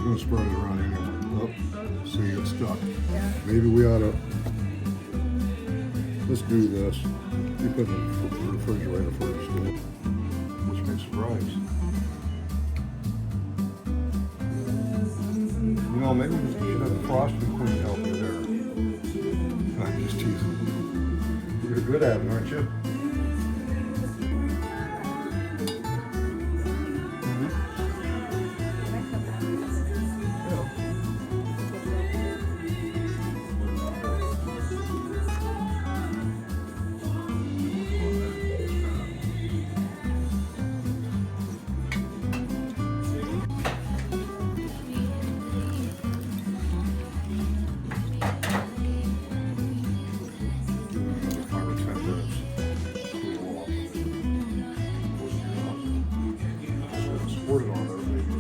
gonna spread it around anyway. Oh, see, it's stuck. Maybe we ought to. Let's do this. You put it in the refrigerator first. Which makes it rice. You know, maybe we should have the frosting queen help you there. I'm just teasing. You're good at it, aren't you? Squirt it on there, maybe.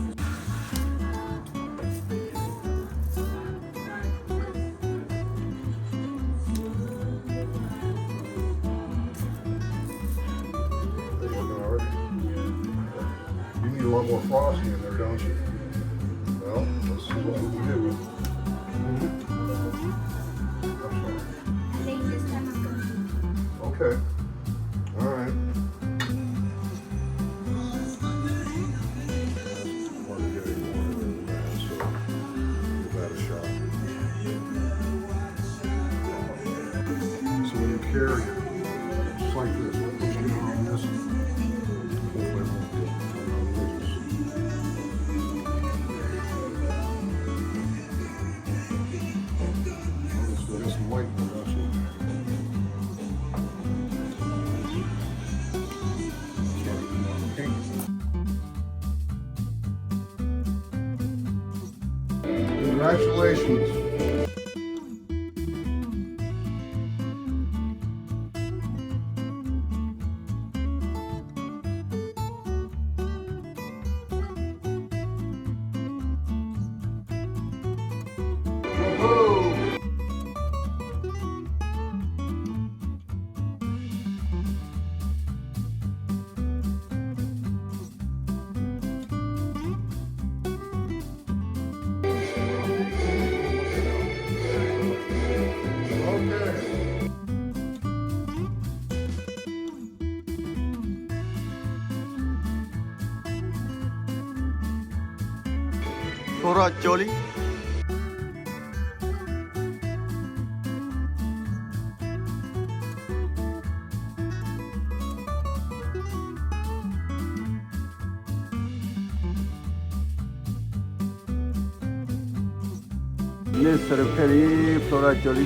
You need a lot more frosting in there, don't you? Well, let's see what we can do. Okay. All right. So when you carry it, just like this, push it on this. Hopefully it won't get loose. Let's get some white one, actually. Congratulations. થોડા ચોલી ये सरफेरी flora चोली